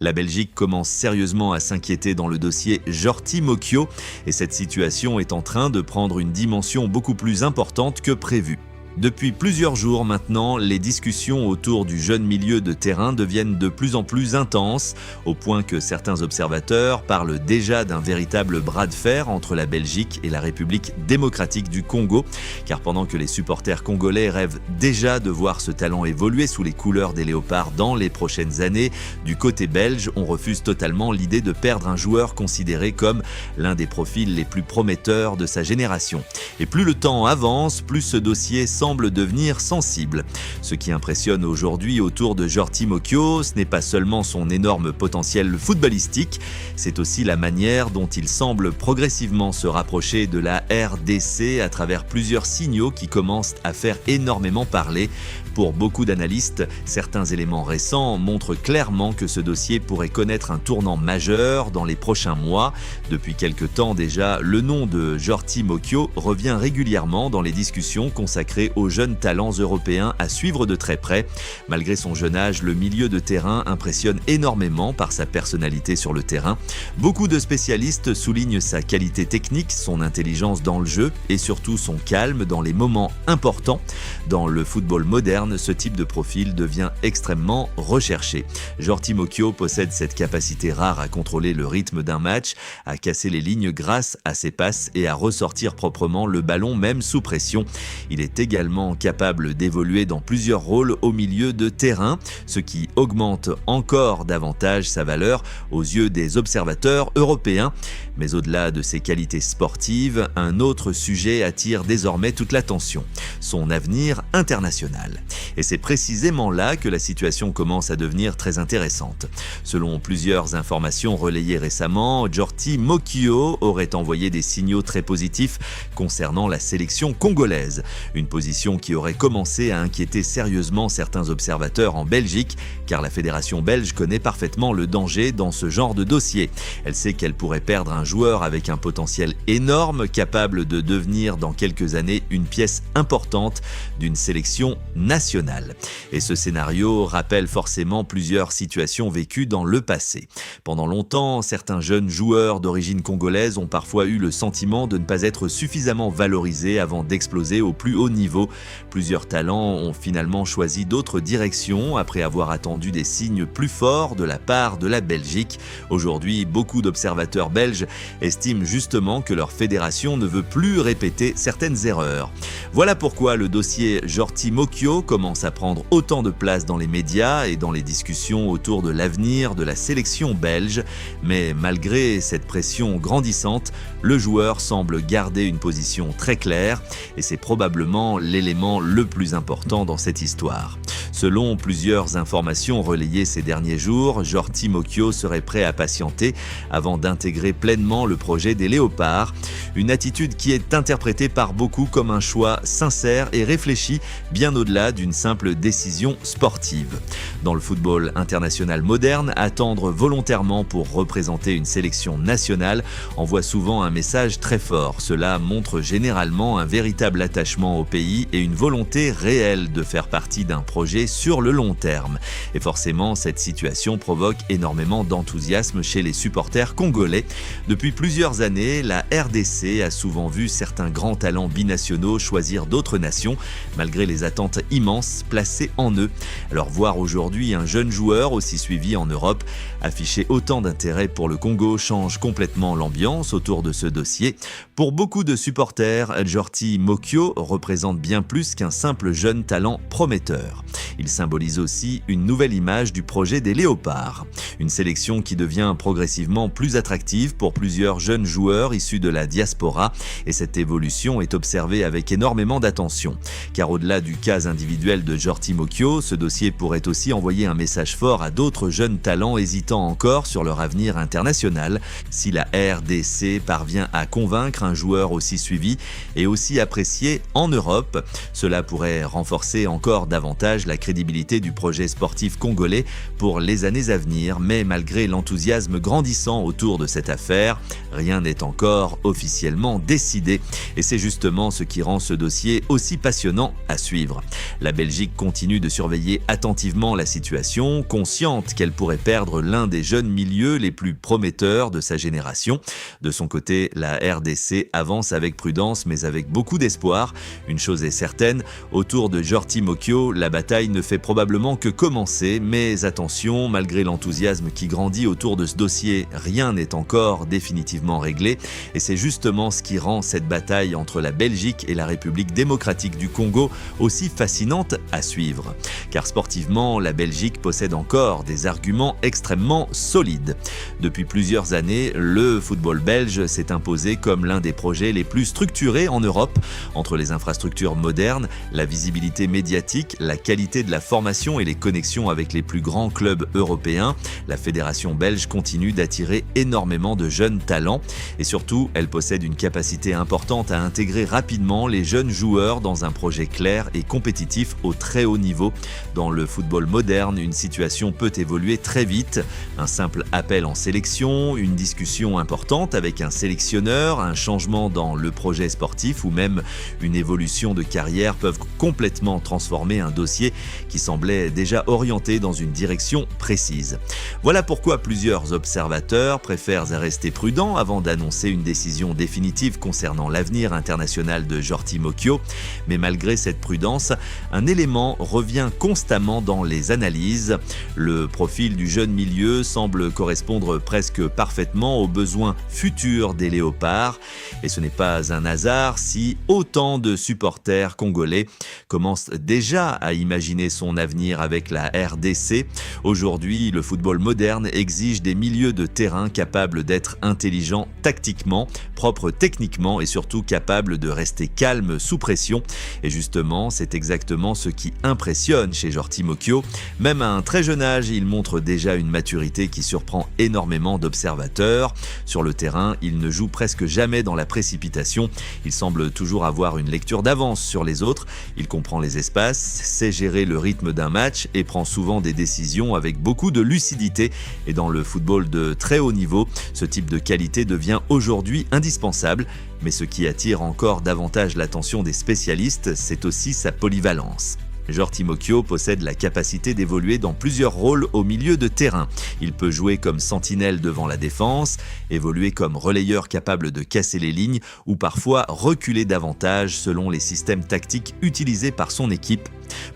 La Belgique commence sérieusement à s'inquiéter dans le dossier Jorti Mokio et cette situation est en train de prendre une dimension beaucoup plus importante que prévu. Depuis plusieurs jours maintenant, les discussions autour du jeune milieu de terrain deviennent de plus en plus intenses, au point que certains observateurs parlent déjà d'un véritable bras de fer entre la Belgique et la République démocratique du Congo, car pendant que les supporters congolais rêvent déjà de voir ce talent évoluer sous les couleurs des Léopards dans les prochaines années, du côté belge, on refuse totalement l'idée de perdre un joueur considéré comme l'un des profils les plus prometteurs de sa génération. Et plus le temps avance, plus ce dossier semble devenir sensible. Ce qui impressionne aujourd'hui autour de Jorti Mokio, ce n'est pas seulement son énorme potentiel footballistique, c'est aussi la manière dont il semble progressivement se rapprocher de la RDC à travers plusieurs signaux qui commencent à faire énormément parler. Pour beaucoup d'analystes, certains éléments récents montrent clairement que ce dossier pourrait connaître un tournant majeur dans les prochains mois. Depuis quelque temps déjà, le nom de Jorti Mokio revient régulièrement dans les discussions consacrées aux jeunes talents européens à suivre de très près. Malgré son jeune âge, le milieu de terrain impressionne énormément par sa personnalité sur le terrain. Beaucoup de spécialistes soulignent sa qualité technique, son intelligence dans le jeu et surtout son calme dans les moments importants. Dans le football moderne, ce type de profil devient extrêmement recherché. Jorti Mokio possède cette capacité rare à contrôler le rythme d'un match, à casser les lignes grâce à ses passes et à ressortir proprement le ballon même sous pression. Il est également capable d'évoluer dans plusieurs rôles au milieu de terrain, ce qui augmente encore davantage sa valeur aux yeux des observateurs européens. Mais au-delà de ses qualités sportives, un autre sujet attire désormais toute l'attention, son avenir international. Et c'est précisément là que la situation commence à devenir très intéressante. Selon plusieurs informations relayées récemment, Jorti Mokio aurait envoyé des signaux très positifs concernant la sélection congolaise. Une position qui aurait commencé à inquiéter sérieusement certains observateurs en Belgique, car la fédération belge connaît parfaitement le danger dans ce genre de dossier. Elle sait qu'elle pourrait perdre un joueur avec un potentiel énorme, capable de devenir dans quelques années une pièce importante d'une sélection nationale. Et ce scénario rappelle forcément plusieurs situations vécues dans le passé. Pendant longtemps, certains jeunes joueurs d'origine congolaise ont parfois eu le sentiment de ne pas être suffisamment valorisés avant d'exploser au plus haut niveau. Plusieurs talents ont finalement choisi d'autres directions après avoir attendu des signes plus forts de la part de la Belgique. Aujourd'hui, beaucoup d'observateurs belges estiment justement que leur fédération ne veut plus répéter certaines erreurs. Voilà pourquoi le dossier Jorti Mokio commence à prendre autant de place dans les médias et dans les discussions autour de l'avenir de la sélection belge. Mais malgré cette pression grandissante, le joueur semble garder une position très claire et c'est probablement l'élément le plus important dans cette histoire. Selon plusieurs informations relayées ces derniers jours, Jorti Mokio serait prêt à patienter avant d'intégrer pleinement le projet des Léopards. Une attitude qui est interprétée par beaucoup comme un choix sincère et réfléchi, bien au-delà d'une simple décision sportive. Dans le football international moderne, attendre volontairement pour représenter une sélection nationale envoie souvent un message très fort. Cela montre généralement un véritable attachement au pays et une volonté réelle de faire partie d'un projet sur le long terme. Et forcément, cette situation provoque énormément d'enthousiasme chez les supporters congolais. Depuis plusieurs années, la RDC a souvent vu certains grands talents binationaux choisir d'autres nations, malgré les attentes immenses placées en eux. Alors voir aujourd'hui un jeune joueur aussi suivi en Europe afficher autant d'intérêt pour le Congo change complètement l'ambiance autour de ce dossier. Pour beaucoup de supporters, Jorti Mokio représente bien plus qu'un simple jeune talent prometteur. Il symbolise aussi une nouvelle image du projet des Léopards. Une sélection qui devient progressivement plus attractive pour plusieurs jeunes joueurs issus de la diaspora et cette évolution est observée avec énormément d'attention. Car au-delà du cas individuel de Jorti Mokio, ce dossier pourrait aussi envoyer un message fort à d'autres jeunes talents hésitant encore sur leur avenir international. Si la RDC parvient à convaincre un joueur aussi suivi et aussi apprécié en Europe, cela pourrait renforcer encore davantage la crédibilité du projet sportif congolais pour les années à venir, mais malgré l'enthousiasme grandissant autour de cette affaire, rien n'est encore officiellement décidé. Et c'est justement ce qui rend ce dossier aussi passionnant à suivre. La Belgique continue de surveiller attentivement la situation, consciente qu'elle pourrait perdre l'un des jeunes milieux les plus prometteurs de sa génération. De son côté, la RDC avance avec prudence mais avec beaucoup d'espoir. Une chose est certaine, autour de Jorti Mokyo, la bataille ne fait probablement que commencer, mais attention, malgré l'enthousiasme qui grandit autour de ce dossier, rien n'est encore définitivement réglé et c'est justement ce qui rend cette bataille entre la Belgique et la République démocratique du Congo aussi fascinante à suivre. Car sportivement, la Belgique possède encore des arguments extrêmement solides. Depuis plusieurs années, le football belge s'est imposé comme l'un des projets les plus structurés en Europe, entre les infrastructures modernes, la visibilité médiatique, la qualité de la formation et les connexions avec les plus grands clubs européens. La fédération belge continue d'attirer énormément de jeunes talents et surtout, elle possède une capacité importante à intégrer rapidement les jeunes joueurs dans un projet clair et compétitif au très haut niveau. Dans le football moderne, une situation peut évoluer très vite. Un simple appel en sélection, une discussion importante avec un sélectionneur, un changement dans le projet sportif ou même une évolution de carrière peuvent complètement transformer un dossier qui semblait déjà orienté dans une direction précise. Voilà pourquoi plusieurs observateurs préfèrent rester prudents avant d'annoncer une décision définitive concernant l'avenir international de Jorti Mokyo. Mais malgré cette prudence, un élément revient constamment dans les analyses. Le profil du jeune milieu semble correspondre presque parfaitement aux besoins futurs des Léopards. Et ce n'est pas un hasard si autant de supporters congolais commencent déjà à imaginer son avenir avec la RDC. Aujourd'hui, le football moderne exige des milieux de terrain capables d'être intelligents tactiquement, propres techniquement et surtout capables de rester calmes sous pression. Et justement, c'est exactement ce qui impressionne chez Jorti Mokyo. Même à un très jeune âge, il montre déjà une maturité qui surprend énormément d'observateurs. Sur le terrain, il ne joue presque jamais dans la précipitation. Il semble toujours avoir une lecture d'avance sur les autres. Il comprend les espaces, sait gérer le rythme d'un match et prend souvent des décisions avec beaucoup de lucidité. Et dans le football de très haut niveau, ce type de qualité devient aujourd'hui indispensable. Mais ce qui attire encore davantage l'attention des spécialistes, c'est aussi sa polyvalence. Jorti Mokyo possède la capacité d'évoluer dans plusieurs rôles au milieu de terrain. Il peut jouer comme sentinelle devant la défense, évoluer comme relayeur capable de casser les lignes ou parfois reculer davantage selon les systèmes tactiques utilisés par son équipe.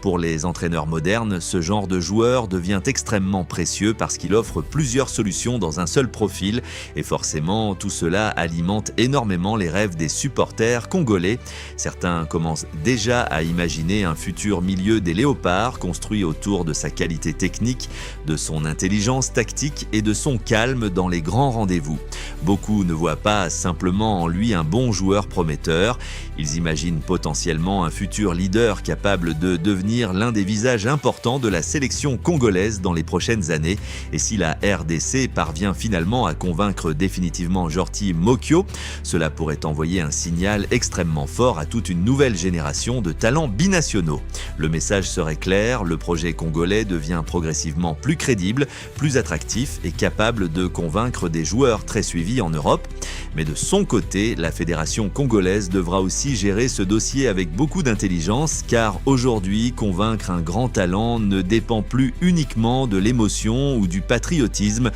Pour les entraîneurs modernes, ce genre de joueur devient extrêmement précieux parce qu'il offre plusieurs solutions dans un seul profil et forcément tout cela alimente énormément les rêves des supporters congolais. Certains commencent déjà à imaginer un futur milieu des Léopards construit autour de sa qualité technique, de son intelligence tactique et de son calme dans les grands rendez-vous. Beaucoup ne voient pas simplement en lui un bon joueur prometteur, ils imaginent potentiellement un futur leader capable de devenir l'un des visages importants de la sélection congolaise dans les prochaines années. Et si la RDC parvient finalement à convaincre définitivement Jorti Mokyo, cela pourrait envoyer un signal extrêmement fort à toute une nouvelle génération de talents binationaux. Le message serait clair, le projet congolais devient progressivement plus crédible, plus attractif et capable de convaincre des joueurs très suivis en Europe. Mais de son côté, la fédération congolaise devra aussi gérer ce dossier avec beaucoup d'intelligence, car aujourd'hui, convaincre un grand talent ne dépend plus uniquement de l'émotion ou du patriotisme.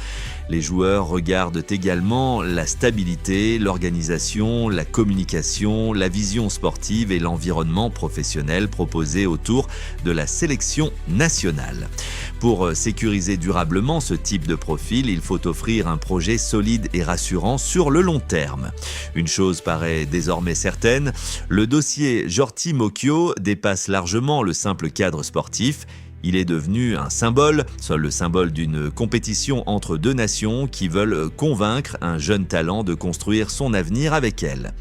Les joueurs regardent également la stabilité, l'organisation, la communication, la vision sportive et l'environnement professionnel proposé autour de la sélection nationale. Pour sécuriser durablement ce type de profil, il faut offrir un projet solide et rassurant sur le long terme. Une chose paraît désormais certaine, le dossier Jorti Mokyo dépasse largement le simple cadre sportif. Il est devenu un symbole, seul le symbole d'une compétition entre deux nations qui veulent convaincre un jeune talent de construire son avenir avec elle.